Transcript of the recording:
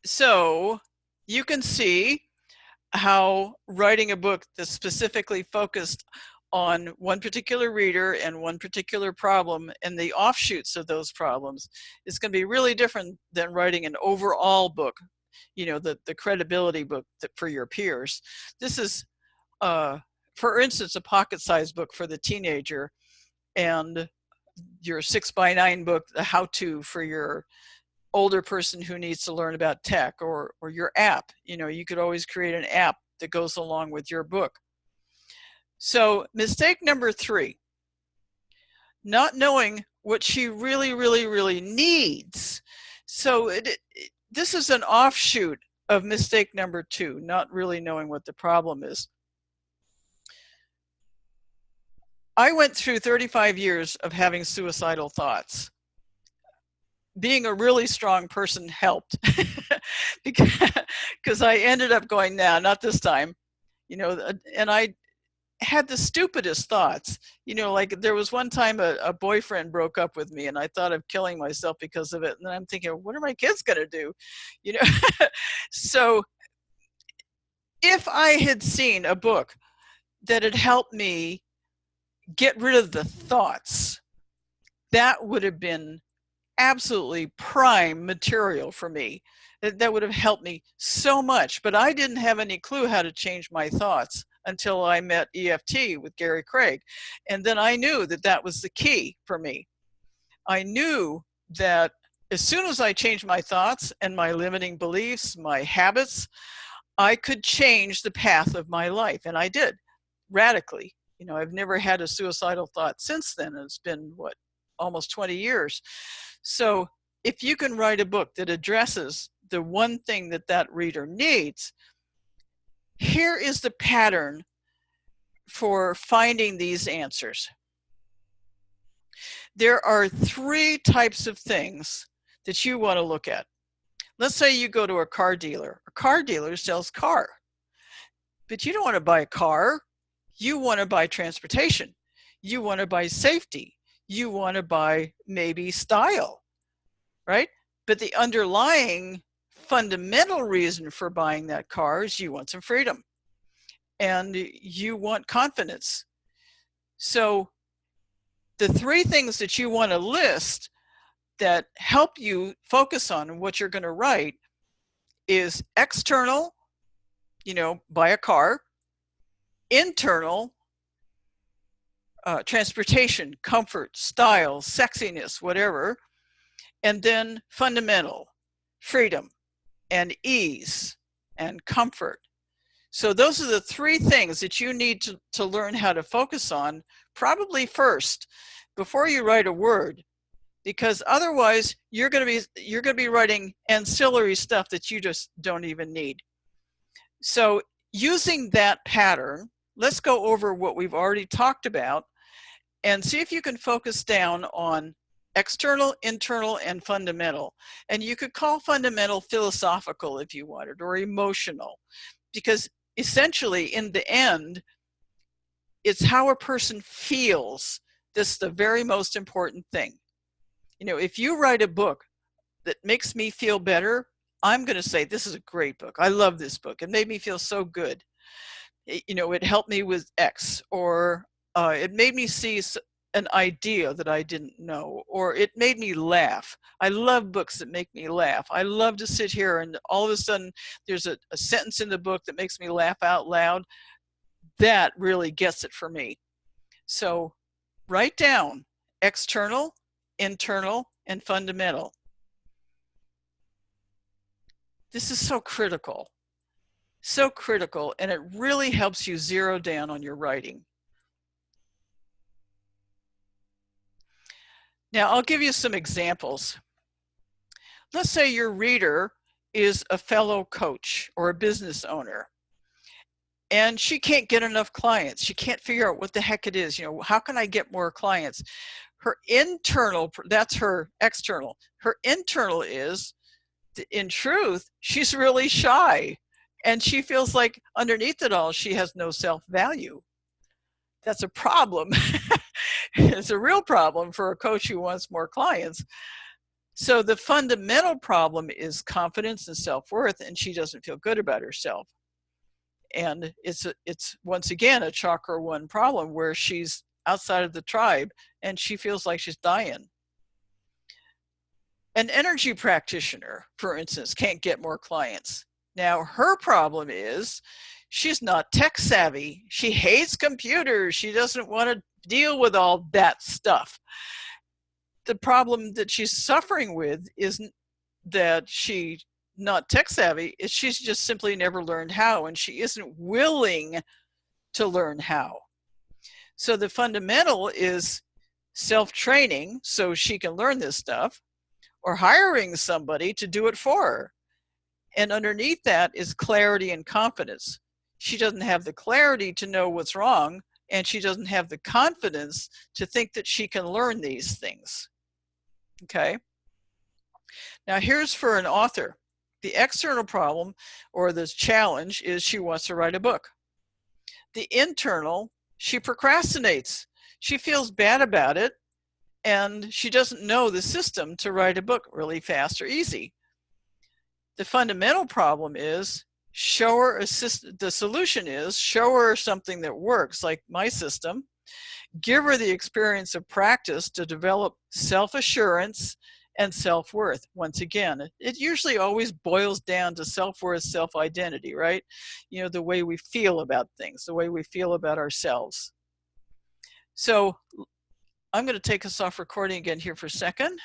So you can see how writing a book that's specifically focused on one particular reader and one particular problem and the offshoots of those problems is going to be really different than writing an overall book, the credibility book for your peers. This is, for instance, a pocket-sized book for the teenager, and your 6x9 book, the how-to for your older person who needs to learn about tech, or your app. You could always create an app that goes along with your book. So mistake number 3, not knowing what she really, really, really needs. So this is an offshoot of mistake number 2, not really knowing what the problem is. I went through 35 years of having suicidal thoughts. Being a really strong person helped because I ended up going, nah, not this time, and I had the stupidest thoughts. Like there was one time a boyfriend broke up with me and I thought of killing myself because of it. And then I'm thinking, what are my kids going to do? So if I had seen a book that had helped me get rid of the thoughts, that would have been absolutely prime material for me. That would have helped me so much, but I didn't have any clue how to change my thoughts until I met EFT with Gary Craig. And then I knew that that was the key for me. I knew that as soon as I changed my thoughts and my limiting beliefs, my habits, I could change the path of my life. And I did, radically. I've never had a suicidal thought since then. It's been, almost 20 years. So if you can write a book that addresses the one thing that reader needs, here is the pattern for finding these answers. There are 3 types of things that you want to look at. Let's say you go to a car dealer. A car dealer sells car, but you don't want to buy a car. You want to buy transportation. You want to buy safety. You want to buy maybe style, right? But the underlying fundamental reason for buying that car is you want some freedom and you want confidence. So the 3 things that you want to list that help you focus on what you're going to write is external, buy a car, internal, transportation, comfort, style, sexiness, whatever, and then fundamental, freedom and ease and comfort. So those are the 3 things that you need to learn how to focus on, probably first, before you write a word, because otherwise you're going to be writing ancillary stuff that you just don't even need. So using that pattern, let's go over what we've already talked about and see if you can focus down on external, internal, and fundamental. And you could call fundamental philosophical if you wanted, or emotional, because essentially in the end, it's how a person feels. This is the very most important thing. If you write a book that makes me feel better, I'm going to say, this is a great book. I love this book. It made me feel so good. It helped me with X, or it made me see an idea that I didn't know, or it made me laugh. I love books that make me laugh. I love to sit here and all of a sudden there's a sentence in the book that makes me laugh out loud. That really gets it for me. So write down external, internal, and fundamental. This is so critical, and it really helps you zero down on your writing. Now, I'll give you some examples. Let's say your reader is a fellow coach or a business owner, and she can't get enough clients. She can't figure out what the heck it is. How can I get more clients? Her internal, that's her external. Her internal is, in truth, she's really shy, and she feels like underneath it all, she has no self-value. That's a problem. It's a real problem for a coach who wants more clients. So the fundamental problem is confidence and self-worth, and she doesn't feel good about herself. And it's once again a chakra 1 problem where she's outside of the tribe and she feels like she's dying. An energy practitioner, for instance, can't get more clients. Now, her problem is she's not tech savvy. She hates computers. She doesn't want to deal with all that stuff. The problem that she's suffering with isn't that she's not tech savvy, she's just simply never learned how, and she isn't willing to learn how. So the fundamental is self-training so she can learn this stuff, or hiring somebody to do it for her. And underneath that is clarity and confidence. She doesn't have the clarity to know what's wrong, and she doesn't have the confidence to think that she can learn these things. Okay? Now here's for an author. The external problem or the challenge is she wants to write a book. The internal, she procrastinates. She feels bad about it, and she doesn't know the system to write a book really fast or easy. The fundamental problem is show her the solution is show her something that works, like my system. Give her the experience of practice to develop self-assurance and self-worth. Once again, it usually always boils down to self-worth, self-identity, right? You know, the way we feel about things, the way we feel about ourselves. So I'm going to take us off recording again here for a second.